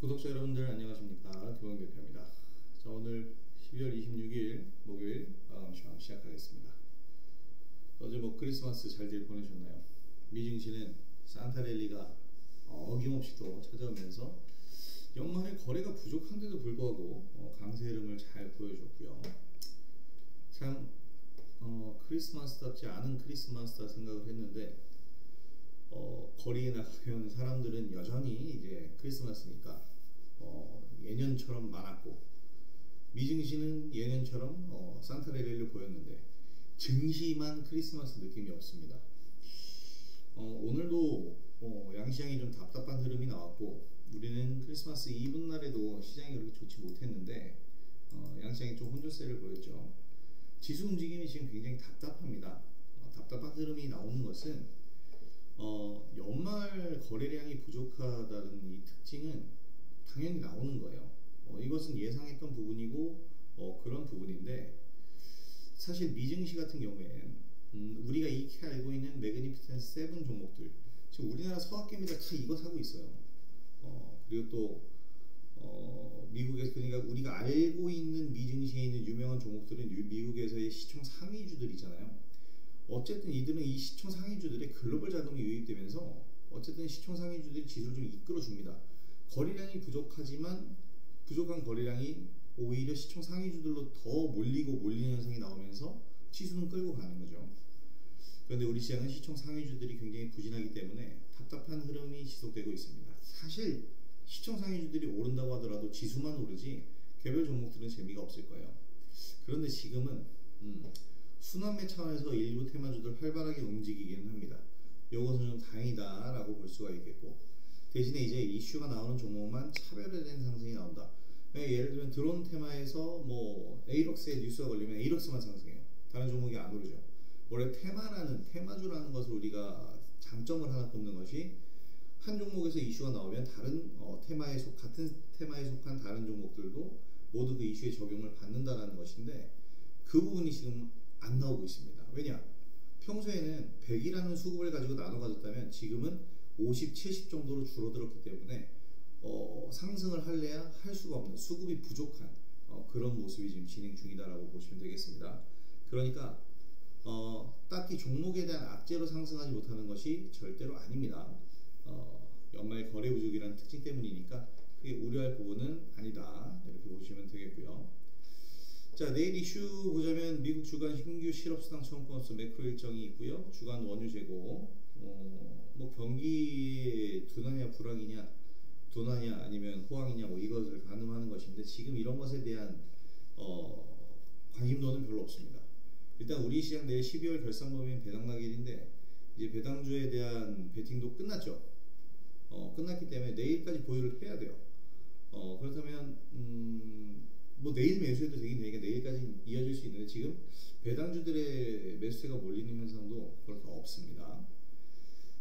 구독자 여러분들 안녕하십니까, 김홍 대표입니다. 자, 오늘 12월 26일 목요일 마감 시황 시작하겠습니다. 어제 크리스마스 잘들 보내셨나요? 미증시는 산타랠리가 어김없이 또 찾아오면서 연말에 거래가 부족한데도 불구하고 강세 흐름을 잘 보여줬고요. 참 크리스마스답지 않은 크리스마스다 생각을 했는데 거리에 나가면 사람들은 여전히 이제 크리스마스니까 예년처럼 많았고, 미증시는 예년처럼 산타랠리를 보였는데 증시만 크리스마스 느낌이 없습니다. 오늘도 양시장이 좀 답답한 흐름이 나왔고, 우리는 크리스마스 이브 날에도 시장이 그렇게 좋지 못했는데 양시장이 좀 혼조세를 보였죠. 지수 움직임이 지금 굉장히 답답합니다. 답답한 흐름이 나오는 것은 연말 거래량이 부족하다는 이 특징은 당연히 나오는 거예요. 이것은 예상했던 부분이고 그런 부분인데, 사실 미증시 같은 경우엔 우리가 익히 알고 있는 매그니피센스 7 종목들, 지금 우리나라 서학개미들 다 이거 사고 있어요. 그리고 또 미국에서, 그러니까 우리가 알고 있는 미증시에 있는 유명한 종목들은 미국에서의 시총 상위주들이잖아요. 어쨌든 이들은 이 시총 상위주들의 글로벌 자금이 유입되면서 어쨌든 시총 상위주들이 지수를 좀 이끌어줍니다. 거래량이 부족하지만 부족한 거래량이 오히려 시총 상위주들로 더 몰리는 현상이 나오면서 지수는 끌고 가는 거죠. 그런데 우리 시장은 시총 상위주들이 굉장히 부진하기 때문에 답답한 흐름이 지속되고 있습니다. 사실 시총 상위주들이 오른다고 하더라도 지수만 오르지 개별 종목들은 재미가 없을 거예요. 그런데 지금은 순환매 차원에서 일부 테마주들 활발하게 움직이기는 합니다. 이것은 좀 다행이다 라고 볼 수가 있겠고, 대신에 이제 이슈가 나오는 종목만 차별화된 상승이 나온다. 예를 들면 드론 테마에서 에이럭스에 뉴스가 걸리면 에이럭스만 상승해요. 다른 종목이 안 오르죠. 원래 테마주라는 것을 우리가 장점을 하나 꼽는 것이, 한 종목에서 이슈가 나오면 다른 같은 테마에 속한 다른 종목들도 모두 그 이슈에 적용을 받는다라는 것인데, 그 부분이 지금 안 나오고 있습니다. 왜냐? 평소에는 100이라는 수급을 가지고 나눠 가졌다면 지금은 50, 70 정도로 줄어들었기 때문에 상승을 할래야 할 수가 없는, 수급이 부족한 그런 모습이 지금 진행 중이다라고 보시면 되겠습니다. 그러니까 딱히 종목에 대한 악재로 상승하지 못하는 것이 절대로 아닙니다. 연말 거래 부족이라는 특징 때문이니까 크게 우려할 부분은 아니다, 이렇게 보시면 되겠고요. 자, 내일 이슈 보자면 미국 주간 신규 실업수당 청구 건수 매크로 일정이 있고요. 주간 원유 재고, 경기의 둔화냐 아니면 호황이냐 이것을 가늠하는 것인데, 지금 이런 것에 대한 관심도는 별로 없습니다. 일단 우리 시장 내일 12월 결산범위인 배당락일인데, 이제 배당주에 대한 베팅도 끝났죠. 끝났기 때문에 내일까지 보유를 해야 돼요. 그렇다면 내일 매수해도 되긴 되니까 내일까지 이어질 수 있는데, 지금 배당주들의 매수세가 몰리는 현상도 그렇게 없습니다.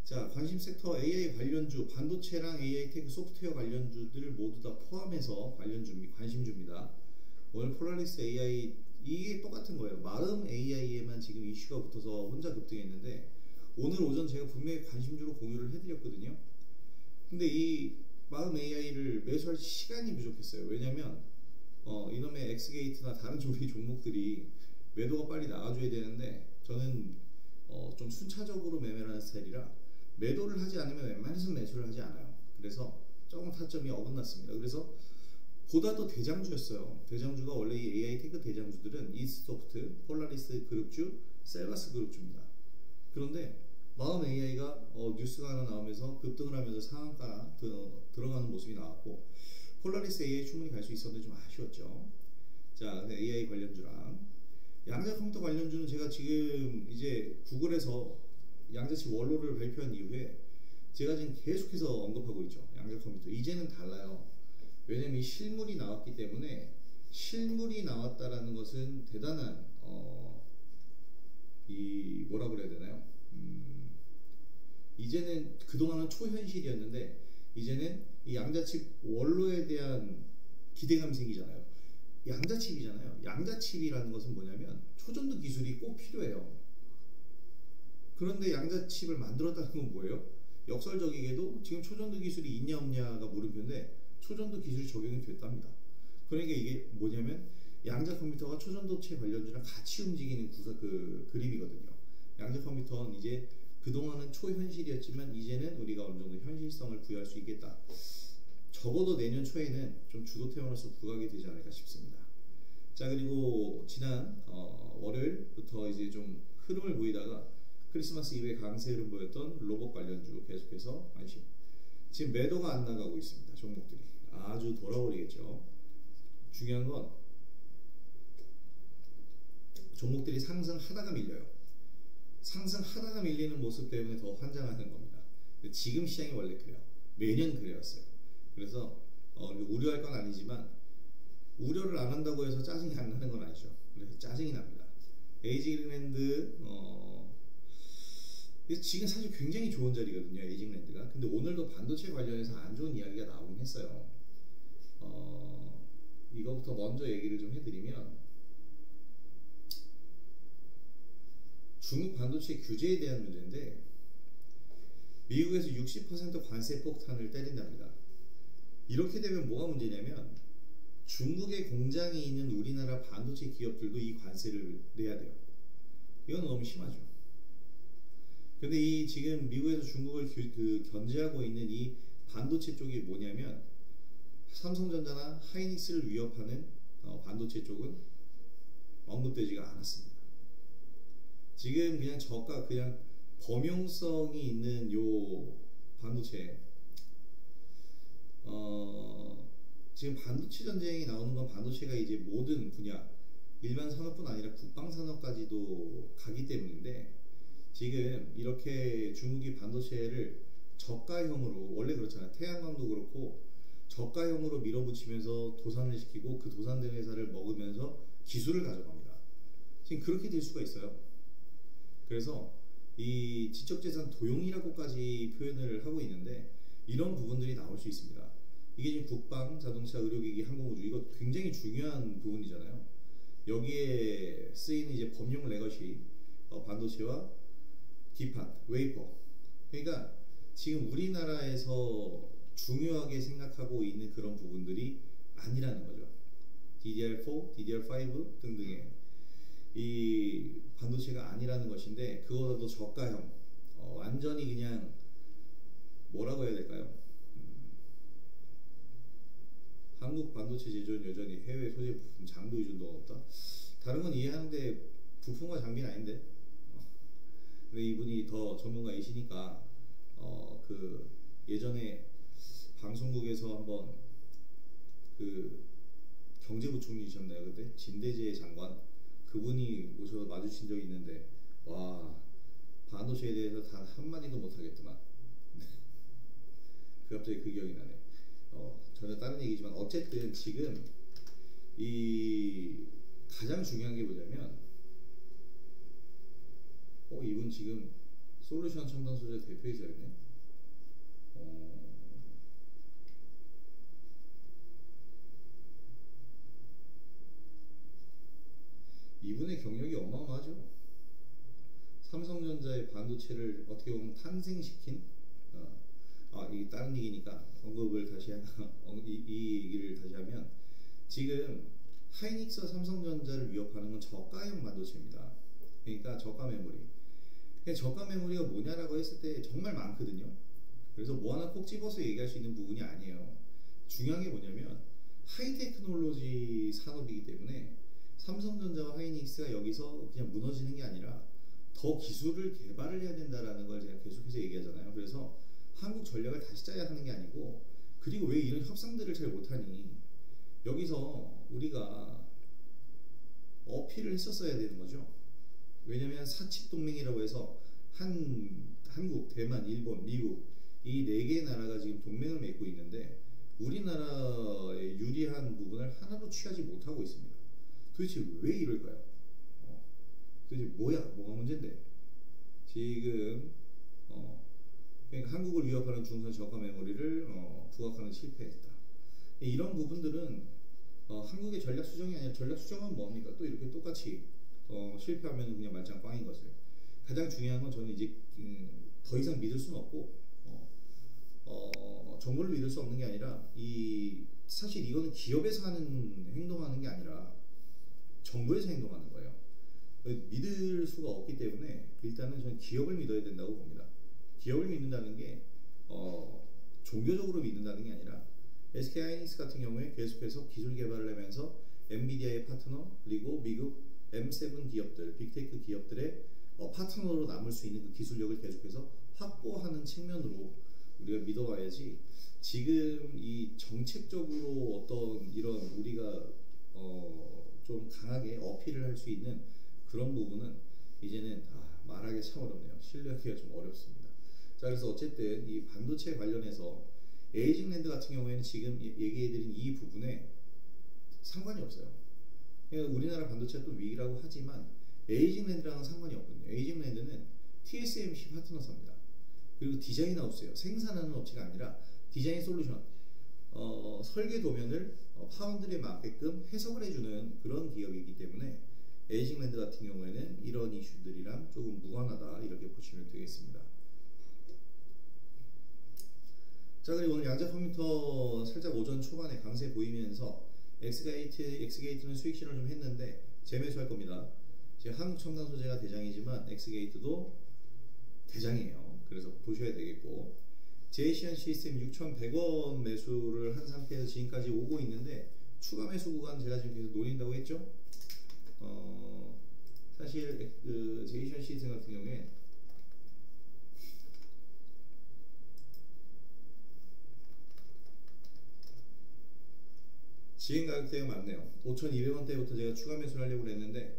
자, 관심 섹터 AI 관련주, 반도체랑 AI 테크 소프트웨어 관련주들 모두 다 포함해서 관심주입니다. 오늘 폴라리스 AI, 이게 똑같은 거예요. 마음 AI에만 지금 이슈가 붙어서 혼자 급등했는데, 오늘 오전 제가 분명히 관심주로 공유를 해드렸거든요. 근데 이 마음 AI를 매수할 시간이 부족했어요. 왜냐면 이놈의 엑스게이트나 다른 종목들이 매도가 빨리 나와줘야 되는데, 저는 좀 순차적으로 매매를 하는 스타일이라 매도를 하지 않으면 웬만해서 매수를 하지 않아요. 그래서 조금 타점이 어긋났습니다. 그래서 보다 더 대장주였어요. 대장주가 원래 이 AI 테크 대장주들은 이스트소프트, 폴라리스 그룹주, 셀바스 그룹주입니다. 그런데 마음 AI가 뉴스가 하나 나오면서 급등을 하면서 상한가 들어가는 모습이 나왔고, 폴라리스 AI 충분히 갈 수 있었는데 좀 아쉬웠죠. 자, AI 관련주랑 양자 컴퓨터 관련주는 제가 지금 이제 구글에서 양자칩 원로를 발표한 이후에 제가 지금 계속해서 언급하고 있죠. 양자 컴퓨터 이제는 달라요. 왜냐면 이 실물이 나왔기 때문에, 실물이 나왔다라는 것은 대단한 이 뭐라 그래야 되나요? 이제는 그동안은 초현실이었는데 이제는 이 양자칩 원로에 대한 기대감이 생기잖아요. 양자칩이잖아요. 양자칩이라는 것은 뭐냐면 초전도 기술이 꼭 필요해요. 그런데 양자칩을 만들었다는 건 뭐예요? 역설적이게도 지금 초전도 기술이 있냐 없냐가 물음표인데, 초전도 기술이 적용이 됐답니다. 그러니까 이게 뭐냐면 양자 컴퓨터가 초전도체 관련주랑 같이 움직이는 그림이거든요. 양자 컴퓨터는 이제 그동안은 초현실이었지만 이제는 우리가 어느 정도 현실성을 부여할 수 있겠다. 적어도 내년 초에는 좀 주도 테마로서 부각이 되지 않을까 싶습니다. 자, 그리고 지난 월요일부터 이제 좀 흐름을 보이다가 크리스마스 이후에 강세 흐름 보였던 로봇 관련주 계속해서 안심. 지금 매도가 안 나가고 있습니다. 종목들이 아주 돌아버리겠죠. 중요한 건 종목들이 상승하다가 밀려요. 상승하다가 밀리는 모습 때문에 더 환장하는 겁니다. 근데 지금 시장이 원래 그래요. 매년 그래왔어요. 그래서 우려할 건 아니지만 우려를 안 한다고 해서 짜증이 안 나는 건 아니죠. 그래서 짜증이 납니다. 에이징랜드 지금 사실 굉장히 좋은 자리거든요. 에이징랜드가. 근데 오늘도 반도체 관련해서 안 좋은 이야기가 나오긴 했어요. 이거부터 먼저 얘기를 좀 해드리면 중국 반도체 규제에 대한 문제인데 미국에서 60% 관세 폭탄을 때린답니다. 이렇게 되면 뭐가 문제냐면 중국에 공장이 있는 우리나라 반도체 기업들도 이 관세를 내야 돼요. 이건 너무 심하죠. 근데 이 지금 미국에서 중국을 견제하고 있는 이 반도체 쪽이 뭐냐면 삼성전자나 하이닉스를 위협하는 반도체 쪽은 언급되지가 않았습니다. 지금 그냥 저가 그냥 범용성이 있는 요 반도체 지금 반도체 전쟁이 나오는 건 반도체가 이제 모든 분야 일반 산업뿐 아니라 국방 산업까지도 가기 때문인데 지금 이렇게 중국이 반도체를 저가형으로 원래 그렇잖아요. 태양광도 그렇고 저가형으로 밀어붙이면서 도산을 시키고 그 도산된 회사를 먹으면서 기술을 가져갑니다. 지금 그렇게 될 수가 있어요. 그래서 이 지적재산 도용이라고까지 표현을 하고 있는데 이런 부분들이 나올 수 있습니다. 이게 지금 국방, 자동차, 의료기기, 항공우주 이거 굉장히 중요한 부분이잖아요. 여기에 쓰이는 이제 범용 레거시 반도체와 기판, 웨이퍼. 그러니까 지금 우리나라에서 중요하게 생각하고 있는 그런 부분들이 아니라는 거죠. DDR4, DDR5 등등의 이 반도체가 아니라는 것인데 그거보다도 저가형 완전히 그냥 뭐라고 해야 될까요? 한국 반도체 제조는 여전히 해외 소재 부품 장비 의존도가 없다. 다른 건 이해하는데 부품과 장비는 아닌데. 근데 이분이 더 전문가이시니까 그 예전에 방송국에서 한번 그 경제부총리이셨나요? 그때 진대재 장관 그분이 오셔서 마주친 적이 있는데 와 반도체에 대해서 단 한마디도 못하겠더만. 그 갑자기 그 기억이 나네. 전혀 다른 얘기지만 어쨌든 지금 이 가장 중요한 게 뭐냐면 이분 지금 솔루션 첨단 소재 대표이사였네. 이분의 경력이 어마어마하죠. 삼성전자의 반도체를 어떻게 보면 탄생시킨 이 다른 얘기니까 언급을 다시 이 얘기를 다시 하면 지금 하이닉스와 삼성전자를 위협하는 건 저가형 반도체입니다. 그러니까 저가 메모리. 저가 메모리가 뭐냐라고 했을 때 정말 많거든요. 그래서 뭐 하나 꼭 집어서 얘기할 수 있는 부분이 아니에요. 중요한 게 뭐냐면 하이테크놀로지 산업이기 때문에 삼성전자와 하이닉스가 여기서 그냥 무너지는 게 아니라 더 기술을 개발을 해야 된다라는 걸 제가 계속해서 얘기하잖아요. 그래서 한국 전략을 다시 짜야 하는 게 아니고 그리고 왜 이런 협상들을 잘 못하니 여기서 우리가 어필을 했었어야 되는 거죠. 왜냐면 사칙 동맹이라고 해서 한국, 대만, 일본, 미국 이 4개의 나라가 지금 동맹을 맺고 있는데 우리나라의 유리한 부분을 하나도 취하지 못하고 있습니다. 도대체 왜 이럴까요? 도대체 뭐가 문제인데? 지금 그러니까 한국을 위협하는 중선 저가 메모리를 부각하는 실패했다. 이런 부분들은 한국의 전략 수정이 아니라 전략 수정은 뭡니까? 또 이렇게 똑같이 실패하면 그냥 말짱 꽝인 것을. 가장 중요한 건 저는 이제 더 이상 믿을 수는 없고 정보를 믿을 수 없는 게 아니라 사실 이거는 기업에서 행동하는 게 아니라 정부에서 행동하는 거예요. 믿을 수가 없기 때문에 일단은 저는 기업을 믿어야 된다고 봅니다. 기업을 믿는다는 게 종교적으로 믿는다는 게 아니라 SK하이닉스 같은 경우에 계속해서 기술 개발을 하면서 엔비디아의 파트너 그리고 미국 M7 기업들, 빅테크 기업들의 파트너로 남을 수 있는 그 기술력을 계속해서 확보하는 측면으로 우리가 믿어봐야지 지금 이 정책적으로 어떤 이런 우리가 좀 강하게 어필을 할 수 있는 그런 부분은 이제는 말하기 참 어렵네요. 신뢰하기가 좀 어렵습니다. 자, 그래서 어쨌든 이 반도체 관련해서 에이징랜드 같은 경우에는 지금 얘기해드린 이 부분에 상관이 없어요. 그러니까 우리나라 반도체가 또 위기라고 하지만 에이징랜드랑은 상관이 없거든요. 에이징랜드는 TSMC 파트너사입니다. 그리고 디자인 하우스예요. 생산하는 업체가 아니라 디자인 솔루션, 설계 도면을 파운드리에 맞게끔 해석을 해주는 그런 기업이기 때문에 에이징랜드 같은 경우에는 이런 이슈들이랑 조금 무관하다 이렇게 보시면 되겠습니다. 자, 그리고 오늘 양자 컴퓨터 살짝 오전 초반에 강세 보이면서 엑스게이트는 수익 실현을 좀 했는데 재매수할 겁니다. 지금 한국첨단 소재가 대장이지만 엑스게이트도 대장이에요. 그래서 보셔야 되겠고, 제이시안 시스템 6,100원 매수를 한 상태에서 지금까지 오고 있는데 추가 매수 구간 제가 지금 계속 노린다고 했죠. 사실 그 제이시안 시스템 같은 경우에 지금 가격대가 맞네요. 5,200원대부터 제가 추가 매수를 하려고 했는데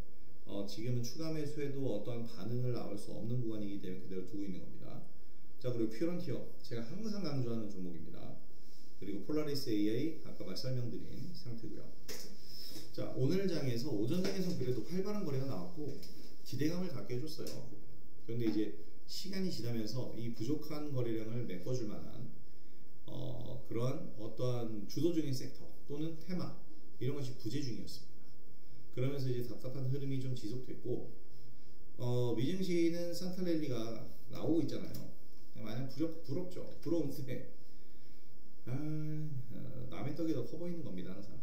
지금은 추가 매수해도 어떠한 반응을 나올 수 없는 구간이기 때문에 그대로 두고 있는 겁니다. 자, 그리고 퓨런티어 제가 항상 강조하는 종목입니다. 그리고 폴라리스 AI 아까 설명드린 상태고요. 자, 오늘 장에서 오전 장에서 그래도 활발한 거래가 나왔고 기대감을 갖게 해줬어요. 그런데 이제 시간이 지나면서 이 부족한 거래량을 메꿔줄 만한 그러한 어떠한 주도적인 섹터 또는 테마 이런 것이 부재 중이었습니다. 그러면서 이제 답답한 흐름이 좀 지속됐고 미증시는 산타랠리가 나오고 있잖아요. 마냥 부럽죠. 부러운데 남의 떡이 더 커 보이는 겁니다. 항상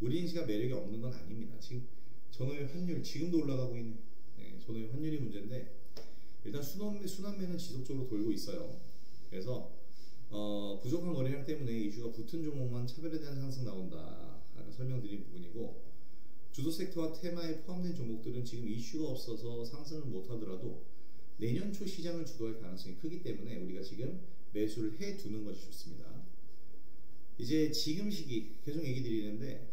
우리 증시가 매력이 없는 건 아닙니다. 지금 전후의 환율 지금도 올라가고 있는 전후의 환율이 문제인데 일단 순환매는 지속적으로 돌고 있어요. 그래서 부족한 거래량 때문에 이슈가 붙은 종목만 차별에 대한 상승 나온다 아까 설명드린 부분이고, 주도 섹터와 테마에 포함된 종목들은 지금 이슈가 없어서 상승을 못하더라도 내년 초 시장을 주도할 가능성이 크기 때문에 우리가 지금 매수를 해두는 것이 좋습니다. 이제 지금 시기 계속 얘기 드리는데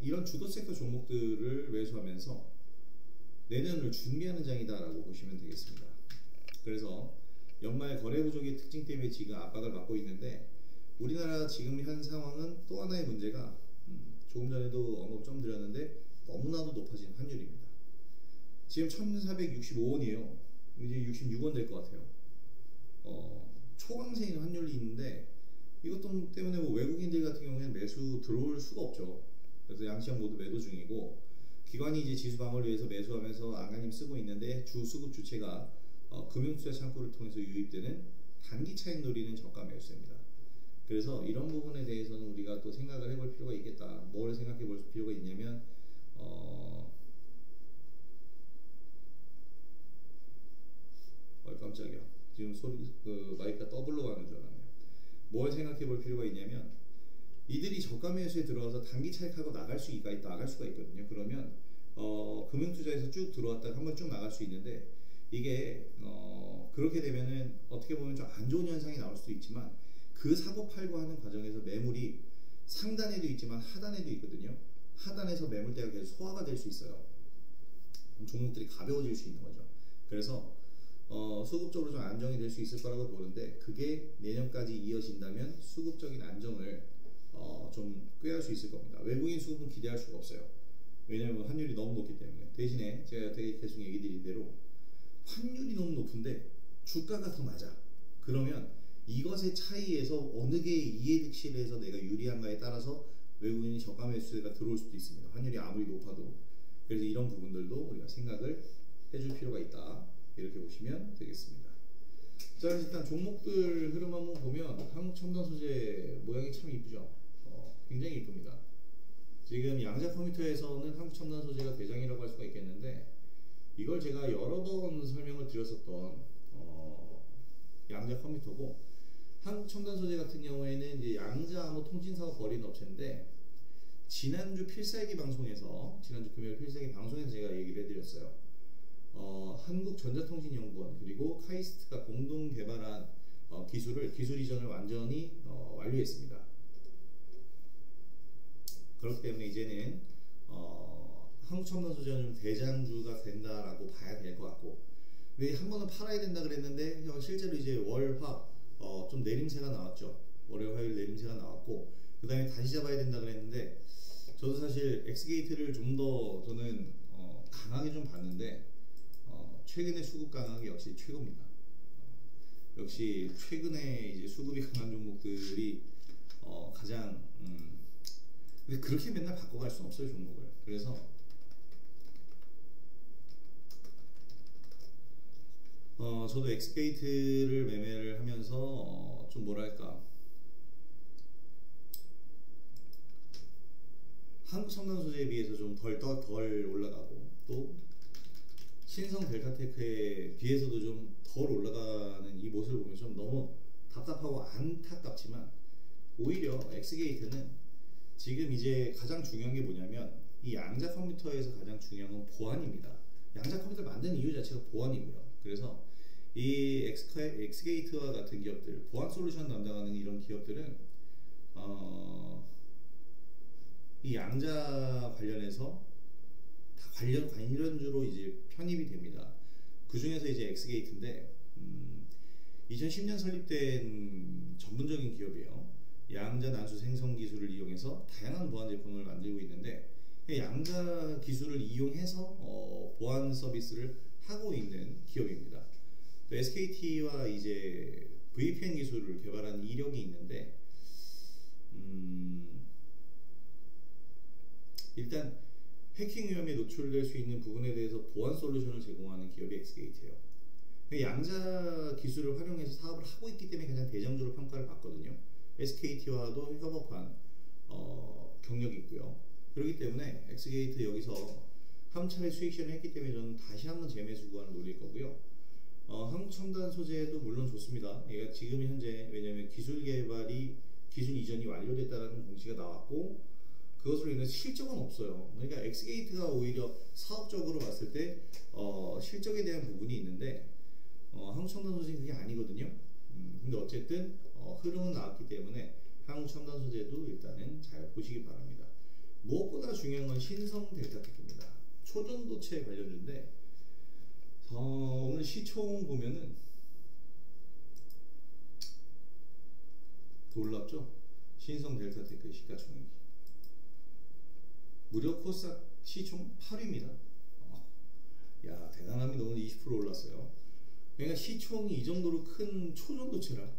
이런 주도 섹터 종목들을 매수하면서 내년을 준비하는 장이다라고 보시면 되겠습니다. 그래서 연말 거래 부족의 특징 때문에 지금 압박을 받고 있는데 우리나라 지금 현 상황은 또 하나의 문제가 조금 전에도 언급 좀 드렸는데 너무나도 높아진 환율입니다. 지금 1,465원이에요. 이제 66원 될 것 같아요. 초강세인 환율이 있는데 이것 때문에 뭐 외국인들 같은 경우에는 매수 들어올 수가 없죠. 그래서 양시장 모두 매도 중이고 기관이 이제 지수 방어를 위해서 매수하면서 안간힘 쓰고 있는데 주 수급 주체가 금융투자 창구를 통해서 유입되는 단기 차익 노리는 저가 매수입니다. 그래서 이런 부분에 대해서는 우리가 또 생각을 해볼 필요가 있겠다. 뭘 생각해 볼 필요가 있냐면 깜짝이야. 지금 마이크가 더블로 가는 줄 알았네요. 뭘 생각해 볼 필요가 있냐면 이들이 저가 매수에 들어와서 단기 차익하고 나갈 수가 있거든요. 그러면 금융투자에서 쭉 들어왔다가 한번 쭉 나갈 수 있는데 이게 그렇게 되면은 어떻게 보면 좀 안 좋은 현상이 나올 수도 있지만 그 사고 팔고 하는 과정에서 매물이 상단에도 있지만 하단에도 있거든요. 하단에서 매물대가 계속 소화가 될 수 있어요. 그럼 종목들이 가벼워질 수 있는 거죠. 그래서 수급적으로 좀 안정이 될 수 있을 거라고 보는데 그게 내년까지 이어진다면 수급적인 안정을 좀 꾀할 수 있을 겁니다. 외국인 수급은 기대할 수가 없어요. 왜냐하면 환율이 너무 높기 때문에. 대신에 제가 계속 얘기 드린 대로 환율이 너무 높은데 주가가 더 낮아. 그러면 이것의 차이에서 어느 게 이해득실해서 내가 유리한가에 따라서 외국인이 저가 매수가 들어올 수도 있습니다. 환율이 아무리 높아도. 그래서 이런 부분들도 우리가 생각을 해줄 필요가 있다. 이렇게 보시면 되겠습니다. 자, 일단 종목들 흐름 한번 보면 한국 첨단 소재 모양이 참 이쁘죠. 굉장히 이쁩니다. 지금 양자 컴퓨터에서는 한국 첨단 소재가 대장이라고 할 수가 있겠는데, 이걸 제가 여러 번 설명을 드렸었던 양자 컴퓨터고, 한국 첨단 소재 같은 경우에는 이제 양자 암호 통신 사업 벌이는 업체인데, 지난주 필살기 방송에서, 지난주 금요일 필살기 방송에서 제가 얘기를 해드렸어요. 한국전자통신연구원 그리고 카이스트가 공동 개발한 기술 이전을 완전히 완료했습니다. 그렇기 때문에 이제는 한국첨단소재는 대장주가 된다라고 봐야 될 것 같고, 근데 한 번은 팔아야 된다 그랬는데 실제로 이제 월화 좀 내림세가 나왔죠. 월요일 화요일 내림세가 나왔고, 그 다음에 다시 잡아야 된다 그랬는데, 저도 사실 엑스게이트를 좀 더 저는 강하게 좀 봤는데, 최근의 수급 강하게 역시 최고입니다. 역시 최근에 이제 수급이 강한 종목들이 가장 근데 그렇게 맨날 바꿔갈 수는 없어요, 종목을. 그래서 저도 엑스게이트를 매매를 하면서 좀 뭐랄까, 한국 첨단 소재에 비해서 좀 덜 올라가고, 또 신성 델타테크에 비해서도 좀 덜 올라가는 이 모습을 보면 좀 너무 답답하고 안타깝지만, 오히려 엑스게이트는 지금 이제 가장 중요한 게 뭐냐면, 이 양자 컴퓨터에서 가장 중요한 건 보안입니다. 양자 컴퓨터를 만드는 이유 자체가 보안이고요. 그래서 이 엑스게이트와 같은 기업들, 보안 솔루션 담당하는 이런 기업들은 이 양자 관련해서 다 관련주로 이제 편입이 됩니다. 그 중에서 이제 엑스게이트인데, 2010년 설립된 전문적인 기업이에요. 양자 난수 생성 기술을 이용해서 다양한 보안 제품을 만들고 있는데, 양자 기술을 이용해서 보안 서비스를 하고 있는 기업입니다. 또 SKT와 이제 VPN 기술을 개발한 이력이 있는데, 일단 해킹 위험에 노출될 수 있는 부분에 대해서 보안 솔루션을 제공하는 기업이 엑스게이트예요. 양자 기술을 활용해서 사업을 하고 있기 때문에 가장 대장주로 평가를 받거든요. SKT와도 협업한 경력이 있고요. 그렇기 때문에 엑스게이트 여기서 한 차례 수익 실현을 했기 때문에 저는 다시 한번 재매수 구간을 노릴 거고요. 한국 첨단 소재도 물론 좋습니다. 얘가 지금 현재, 왜냐하면 기술 이전이 완료됐다는 공시가 나왔고, 그것으로 인해 실적은 없어요. 그러니까 엑스게이트가 오히려 사업적으로 봤을 때 실적에 대한 부분이 있는데, 한국 첨단 소재는 그게 아니거든요. 근데 어쨌든 흐름은 나왔기 때문에 한국 첨단 소재도 일단은 잘 보시기 바랍니다. 무엇보다 중요한 건 신성 델타테크입니다. 초전도체 관련주인데, 오늘 시총 보면은 놀랍죠? 신성 델타테크 시가총액이 무려 코스닥 시총 8위입니다. 야, 대단합니다. 오늘 20% 올랐어요. 그러니까 시총이 이 정도로 큰 초전도체라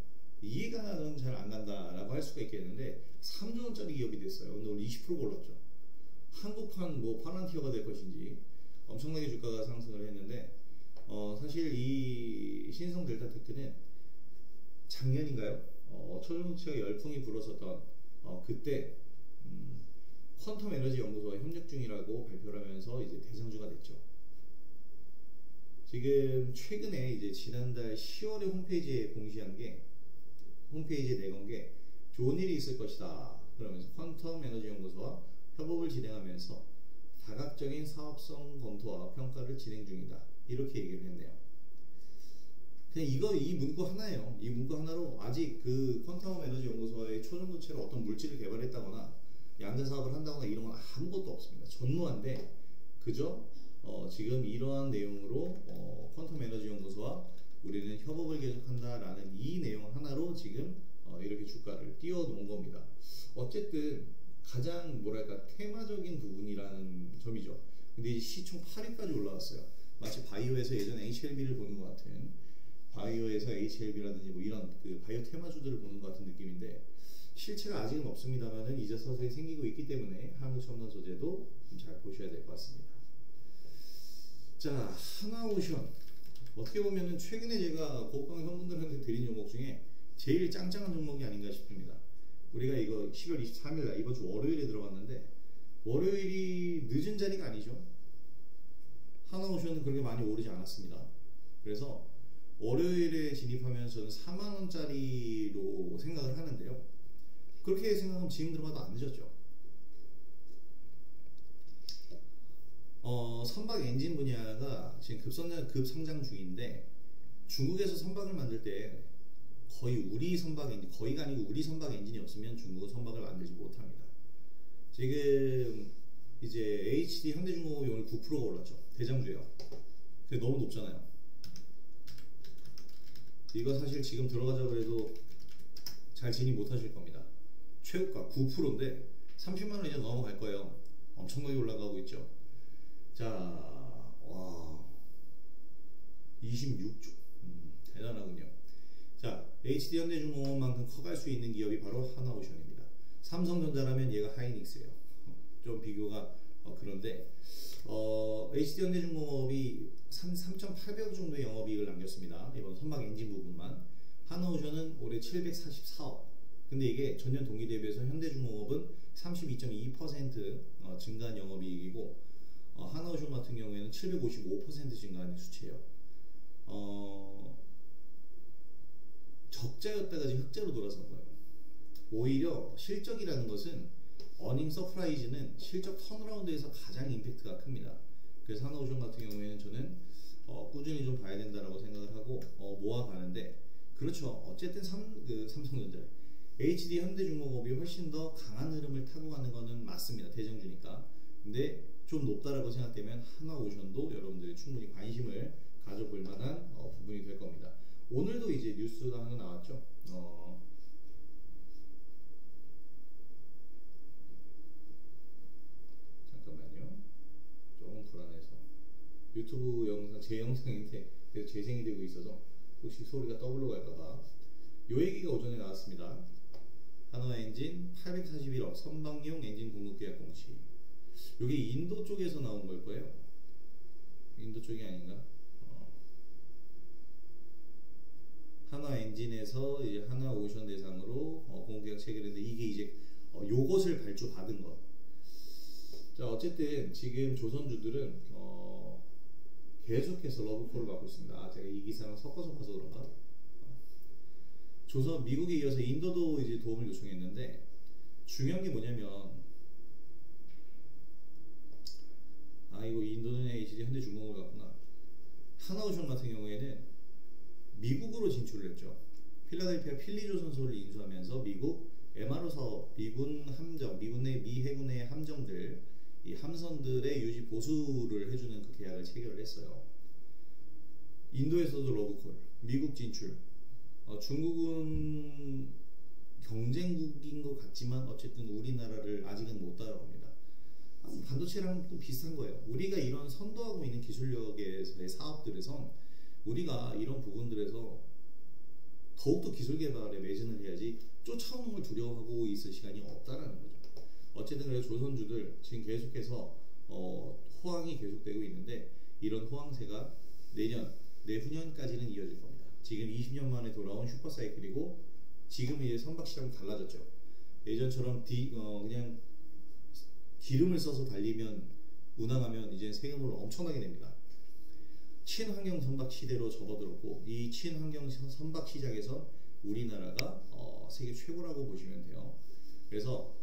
이해가 저는 잘 안 간다라고 할 수가 있겠는데, 3조 원짜리 기업이 됐어요. 근데 오늘 20% 올랐죠. 한국판 뭐 파란티어가 될 것인지 엄청나게 주가가 상승을 했는데, 사실 이 신성 델타테크는 작년인가요? 초전도체가 열풍이 불었었던 그때 퀀텀 에너지 연구소와 협력 중이라고 발표를 하면서 이제 대장주가 됐죠. 지금 최근에 이제 지난달 10월에 홈페이지에 내건 게 좋은 일이 있을 것이다. 그러면서 퀀텀 에너지 연구소와 협업을 진행하면서 다각적인 사업성 검토와 평가를 진행 중이다. 이렇게 얘기를 했네요. 그냥 이 문구 하나예요. 이 문구 하나로 아직 그 퀀텀 에너지 연구소의 초전도체로 어떤 물질을 개발했다거나 양자 사업을 한다거나 이런 건 아무것도 없습니다. 전무한데, 그저 지금 이러한 내용으로 퀀텀 에너지 연구소와 우리는 협업을 계속한다라는 이 내용 하나로 지금 이렇게 주가를 띄워놓은 겁니다. 어쨌든 가장 뭐랄까 테마적인 부분이라는 점이죠. 근데 이 시총 8위까지 올라왔어요. 마치 바이오에서 예전 HLB를 보는 것 같은, 바이오에서 HLB라든지 뭐 이런 그 바이오 테마주들을 보는 것 같은 느낌인데, 실체가 아직은 없습니다만은 이제 서서히 생기고 있기 때문에 한국 첨단 소재도 좀 잘 보셔야 될 것 같습니다. 자, 하나오션 어떻게 보면은 최근에 제가 고방 현분들한테 드린 종목 중에 제일 짱짱한 종목이 아닌가 싶습니다. 우리가 이거 10월 23일 날 이번 주 월요일에 들어갔는데 월요일이 늦은 자리가 아니죠. 하나오션은 그렇게 많이 오르지 않았습니다. 그래서 월요일에 진입하면서 저는 4만원짜리로 생각을 하는데요. 그렇게 생각하면 지금 들어가도 안 늦었죠. 선박 엔진 분야가 지금 급성장 중인데 중국에서 선박을 만들 때 거의 우리 선박 엔진, 거의가 아니고 우리 선박 엔진이 없으면 중국은 선박을 만들지 못합니다. 지금 이제 HD 현대중공업이 오늘 9%가 올랐죠. 대장주예요. 그게 너무 높잖아요. 이거 사실 지금 들어가자고 해도 잘 진입 못하실 겁니다. 최고가 9%인데 30만원 이제 넘어갈 거예요. 엄청나게 올라가고 있죠. 자, 와, 26조. 대단하군요. 자, HD 현대중공업만큼 커갈 수 있는 기업이 바로 하나오션입니다. 삼성전자라면 얘가 하이닉스예요. 좀 비교가 그런데 HD 현대중공업이 3,800억 정도의 영업이익을 남겼습니다. 이번 선박 엔진 부분만. 하나오션은 올해 744억. 근데 이게 전년 동기 대비해서 현대중공업은 32.2% 증가한 영업이익이고 하나오션 같은 경우에는 755% 증가한 수치예요. 적자였다가 지금 흑자로 돌아선 거예요. 오히려 실적이라는 것은 어닝 서프라이즈는 실적 턴어라운드에서 가장 임팩트가 큽니다. 그래서 하나오션 같은 경우에는 저는 꾸준히 좀 봐야 된다라고 생각을 하고 모아가는데, 그렇죠. 어쨌든 삼성전자, HD 현대중공업이 훨씬 더 강한 흐름을 타고 가는 거는 맞습니다. 대장주니까. 근데 좀 높다라고 생각되면 하나오션도 여러분들이 충분히 관심을 가져볼 만한 부분이 될 겁니다. 오늘도 이제 뉴스가 하나 나왔죠. 잠깐만요. 조금 불안해서 유튜브 영상, 제 영상인데 계속 재생이 되고 있어서 혹시 소리가 더블로 갈까봐. 요 얘기가 오전에 나왔습니다. 한화엔진 841억 선박용 엔진 공급 계약 공시. 이게 인도 쪽에서 나온 걸 거예요. 인도 쪽이 아닌가? 하나엔진에서 이제 하나오션 대상으로 공급계약 체결했는데 이게 이제 요것을 발주받은 것. 자, 어쨌든 지금 조선주들은 계속해서 러브콜을 받고 있습니다. 제가 이 기사랑 섞어서 봐서 그런가? 미국에 이어서 인도도 이제 도움을 요청했는데 중요한 게 뭐냐면, 이거 인도는 HD 현대중공업을 갔구나. 하나오션 같은 경우에는 미국으로 진출을 했죠. 필라델피아 필리조선소를 인수하면서 미국 MRO 사업, 미군 함정, 미 해군의 함정들, 이 함선들의 유지 보수를 해주는 그 계약을 체결을 했어요. 인도에서도 러브콜, 미국 진출. 중국은 경쟁국인 것 같지만 어쨌든 우리나라를 아직은 못 따라옵니다. 반도체랑 또 비슷한 거예요. 우리가 이런 선도하고 있는 기술력에서의 사업들에선 우리가 이런 부분들에서 더욱더 기술 개발에 매진을 해야지 쫓아오는 걸 두려워하고 있을 시간이 없다라는 거죠. 어쨌든 그래서 조선주들 지금 계속해서 호황이 계속되고 있는데 이런 호황세가 내후년까지는 이어질 겁니다. 지금 20년 만에 돌아온 슈퍼사이클이고 지금 이제 선박시장은 달라졌죠. 예전처럼 그냥 기름을 써서 달리면 운항하면 이제 세금을 엄청나게 냅니다. 친환경 선박 시대로 접어들었고 이 친환경 선박 시장에서 우리나라가 세계 최고라고 보시면 돼요. 그래서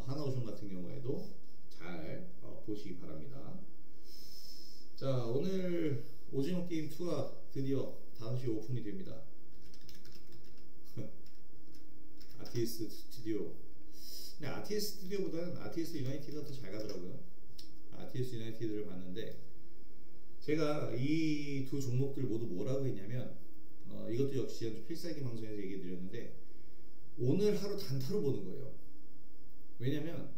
하나오션 같은 경우에도 잘 보시기 바랍니다. 자, 오늘 오징어 게임 2가 드디어 5시 오픈이 됩니다. RTS 스튜디오. 근데 RTS 스튜디오보다는 RTS 유나이티드가 더 잘 가더라고요. RTS 유나이티드를 봤는데 제가 이 두 종목들 모두 뭐라고 했냐면 이것도 역시 필살기 방송에서 얘기 드렸는데 오늘 하루 단타로 보는 거예요. 왜냐면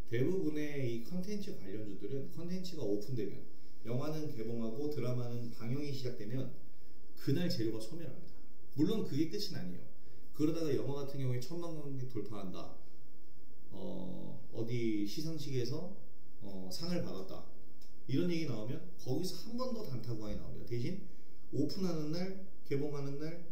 대부분의 이 컨텐츠 관련주들은 컨텐츠가 오픈되면, 영화는 개봉하고 드라마는 방영이 시작되면 그날 재료가 소멸합니다. 물론 그게 끝은 아니에요. 그러다가 영화 같은 경우에 1000만 관객 돌파한다, 어디 시상식에서 상을 받았다, 이런 얘기 나오면 거기서 한 번 더 단타 구간이 나옵니다. 대신 오픈하는 날, 개봉하는 날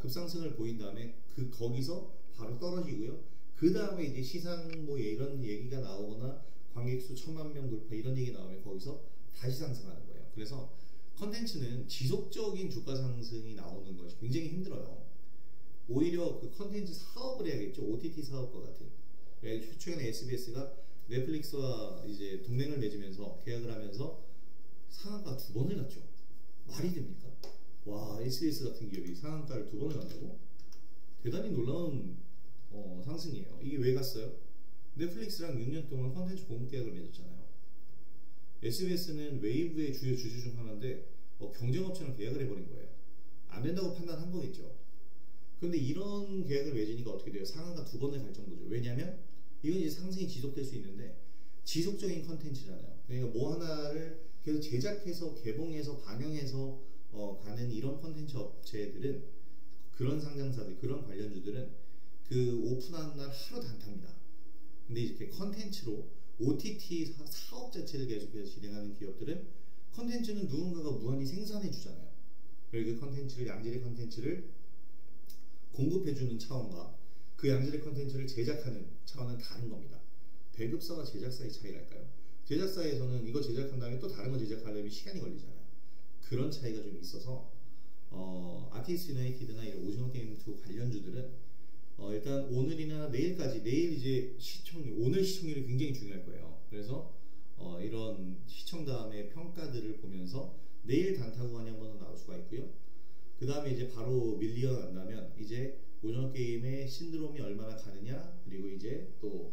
급상승을 보인 다음에 거기서 바로 떨어지고요. 그 다음에 이제 시상 뭐 이런 얘기가 나오거나 관객 수 1,000만 명 돌파 이런 얘기 나오면 거기서 다시 상승하는 거예요. 그래서 컨텐츠는 지속적인 주가 상승이 나오는 것이 굉장히 힘들어요. 오히려 그 컨텐츠 사업을 해야겠죠. OTT 사업과 같은. 최근에 SBS가 넷플릭스와 이제 동맹을 맺으면서 계약을 하면서 상한가 2번을 갔죠. 말이 됩니까? 와, SBS 같은 기업이 상한가를 2번을 간다고? 대단히 놀라운 상승이에요. 이게 왜 갔어요? 넷플릭스랑 6년 동안 컨텐츠 공급 계약을 맺었잖아요. SBS는 웨이브의 주요 주주 중 하나인데 경쟁업체랑 계약을 해버린 거예요. 안 된다고 판단한 거겠죠. 근데 이런 계약을 맺으니까 어떻게 돼요? 상한가 2번을 갈 정도죠. 왜냐하면 이건 이제 상승이 지속될 수 있는데 지속적인 컨텐츠잖아요. 그러니까 뭐 하나를 계속 제작해서 개봉해서 반영해서 가는 이런 컨텐츠 업체들은, 그런 상장사들, 그런 관련주들은 그 오픈하는 날 하루 단타입니다. 근데 이렇게 컨텐츠로 OTT 사업 자체를 계속해서 진행하는 기업들은 컨텐츠는 누군가가 무한히 생산해 주잖아요. 그리고 그 컨텐츠를, 양질의 컨텐츠를 공급해주는 차원과 그 양질의 컨텐츠를 제작하는 차원은 다른 겁니다. 배급사와 제작사의 차이랄까요? 제작사에서는 이거 제작한 다음에 또 다른 거 제작하려면 시간이 걸리잖아요. 그런 차이가 좀 있어서 아티스트 유나이티드나 이런 오징어 게임 2 관련주들은 일단 오늘이나 내일까지, 내일 이제 오늘 시청률이 굉장히 중요할 거예요. 그래서 이런 시청담의 평가들을 보면서 내일 단타 구간이 한 번은 나올 수가 있고요. 그 다음에 이제 바로 밀리어 난다면 이제 오징어 게임의 신드롬이 얼마나 가느냐, 그리고 이제 또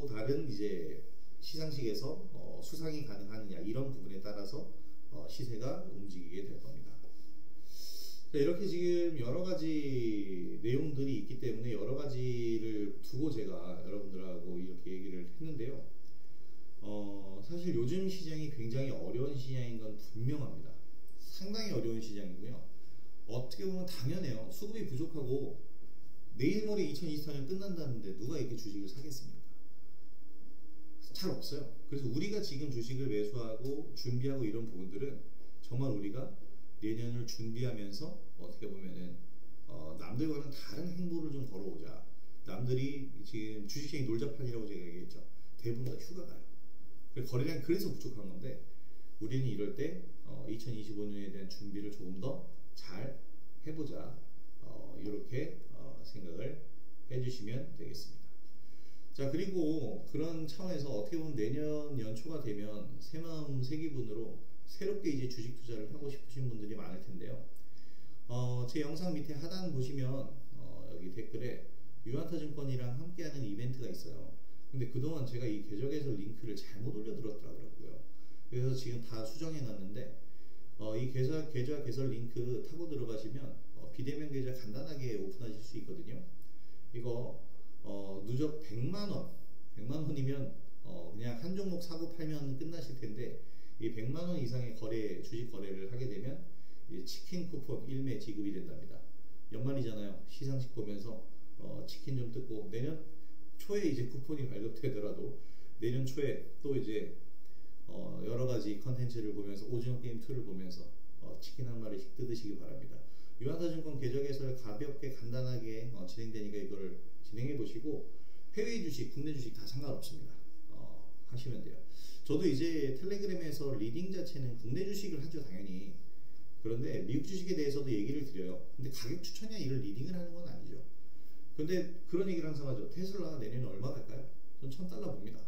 다른 이제 시상식에서 수상이 가능하느냐, 이런 부분에 따라서 시세가 움직이게 될 겁니다. 자, 이렇게 지금 여러 가지 내용들이 있기 때문에 여러 가지를 두고 제가 여러분들하고 이렇게 얘기를 했는데요. 사실 요즘 시장이 굉장히 어려운 시장인 건 분명합니다. 상당히 어려운 시장이고요. 어떻게 보면 당연해요. 수급이 부족하고 내일 모레 2024년 끝난다는데 누가 이렇게 주식을 사겠습니까? 잘 없어요. 그래서 우리가 지금 주식을 매수하고 준비하고 이런 부분들은 정말 우리가 내년을 준비하면서 어떻게 보면은 남들과는 다른 행보를 좀 걸어오자. 남들이 지금 주식시장이 놀자판이라고 제가 얘기했죠. 대부분 다 휴가 가요. 거래량이 그래서 부족한 건데, 우리는 이럴 때 2025년에 대한 준비를 조금 더 잘 해보자, 이렇게 생각을 해주시면 되겠습니다. 자, 그리고 그런 차원에서 어떻게 보면 내년 연초가 되면 새마음 새기분으로 새롭게 이제 주식 투자를 하고 싶으신 분들이 많을 텐데요. 제 영상 밑에 하단 보시면 여기 댓글에 유한타증권이랑 함께하는 이벤트가 있어요. 근데 그동안 제가 이 계좌 링크를 잘못 올려드렸더라고요. 그래서 지금 다 수정해 놨는데 이 계좌 개설 링크 타고 들어가시면 비대면 계좌 간단하게 오픈하실 수 있거든요. 이거 누적 100만원이면 그냥 한 종목 사고 팔면 끝나실 텐데, 이 100만원 이상의 주식 거래를 하게 되면 치킨 쿠폰 1매 지급이 된답니다. 연말이잖아요. 시상식 보면서 치킨 좀 뜯고, 내년 초에 이제 쿠폰이 발급되더라도 내년 초에 또 이제 여러 가지 컨텐츠를 보면서, 오징어 게임 2를 보면서 치킨 한 마리씩 뜯으시기 바랍니다. 유한타증권 계좌 개설 가볍게 간단하게 진행되니까 이거를 진행해 보시고, 해외 주식, 국내 주식 다 상관없습니다. 하시면 돼요. 저도 이제 텔레그램에서 리딩 자체는 국내 주식을 하죠, 당연히. 그런데 미국 주식에 대해서도 얘기를 드려요. 근데 가격 추천이야 이걸 리딩을 하는 건 아니죠. 근데 그런 얘기를 항상 하죠. 테슬라 내년에 얼마 갈까요? 전 $1,000 봅니다.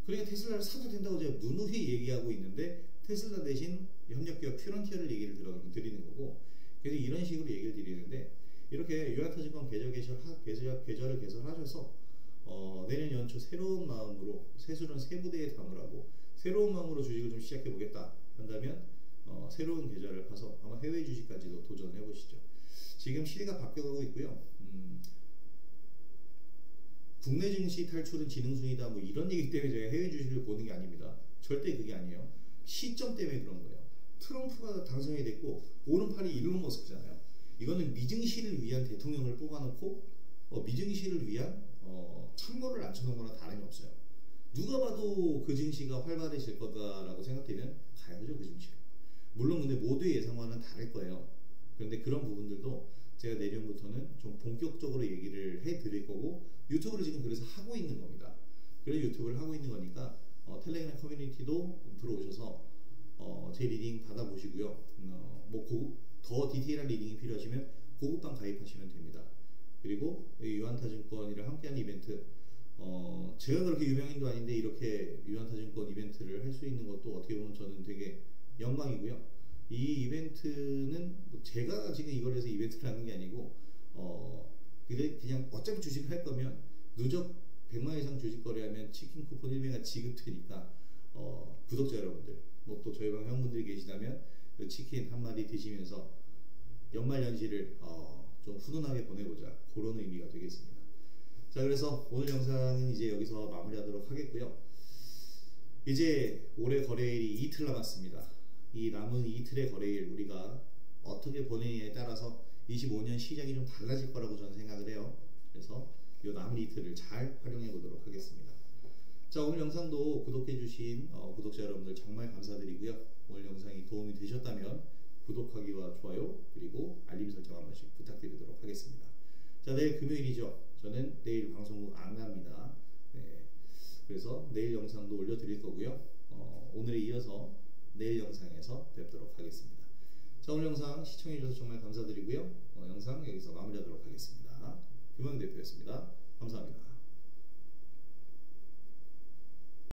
그러니까 테슬라를 사도 된다고 제가 누누이 얘기하고 있는데, 테슬라 대신 협력기업 퓨런티어를 얘기를 드리는 거고, 그래서 이런 식으로 얘기를 드리는데, 이렇게 유한타증권 계좌를 개설하셔서 내년 연초 새로운 마음으로, 세술은 세 부대에 담으라고 새로운 마음으로 주식을 좀 시작해 보겠다 한다면 새로운 계좌를 파서 아마 해외 주식까지도 도전해 보시죠. 지금 시대가 바뀌어가고 있고요. 국내 증시 탈출은 지능순이다 뭐 이런 얘기 때문에 제가 해외 주식을 보는 게 아닙니다. 절대 그게 아니에요. 시점 때문에 그런 거예요. 트럼프가 당선이 됐고 오른팔이 일론 머스크잖아요. 이거는 미증시를 위한 대통령을 뽑아놓고 미증시를 위한 참고를 앉혀놓은 거나 다름이 없어요. 누가 봐도 그 증시가 활발해질 거다라고 생각되면 가야죠, 그 증시. 물론 근데 모두의 예상과는 다를 거예요. 그런데 그런 부분들도 제가 내년부터는 좀 본격적으로 얘기를 해드릴 거고 유튜브를 지금 그래서 하고 있는 겁니다. 그래서 유튜브를 하고 있는 거니까 텔레그램 커뮤니티도 들어오셔서 제 리딩 받아보시고요. 더 디테일한 리딩이 필요하시면 고급방 가입하시면 됩니다. 그리고 유한타증권이랑 함께하는 이벤트 제가 그렇게 유명인도 아닌데 이렇게 유한타증권 이벤트를 할 수 있는 것도 어떻게 보면 저는 되게 영광이고요. 이 이벤트는 제가 지금 이걸 해서 이벤트를 하는 게 아니고 그냥 어차피 주식을 할 거면 누적 100만 이상 주식 거래하면 치킨 쿠폰 1배가 지급되니까 구독자 여러분들 또 저희 방 회원분들이 계시다면 그 치킨 한 마리 드시면서 연말 연시를 좀 훈훈하게 보내보자 그런 의미가 되겠습니다. 자, 그래서 오늘 영상은 이제 여기서 마무리하도록 하겠고요. 이제 올해 거래일이 이틀 남았습니다. 이 남은 이틀의 거래일 우리가 어떻게 보내느냐에 따라서 25년 시작이 좀 달라질 거라고 저는 생각을 해요. 그래서 이 남은 이틀을 잘 활용해 보도록 하겠습니다. 자, 오늘 영상도 구독해 주신 구독자 여러분들 정말 감사드리고요. 오늘 영상이 도움이 되셨다면 구독하기와 좋아요 그리고 알림 설정 한 번씩 부탁드리도록 하겠습니다. 자, 내일 금요일이죠. 저는 내일 방송국 안 갑니다. 네, 그래서 내일 영상도 올려드릴 거고요. 오늘에 이어서 내일 영상에서 뵙도록 하겠습니다. 자, 오늘 영상 시청해 주셔서 정말 감사드리고요. 영상 여기서 마무리하도록 하겠습니다. 김원영 대표였습니다. 감사합니다.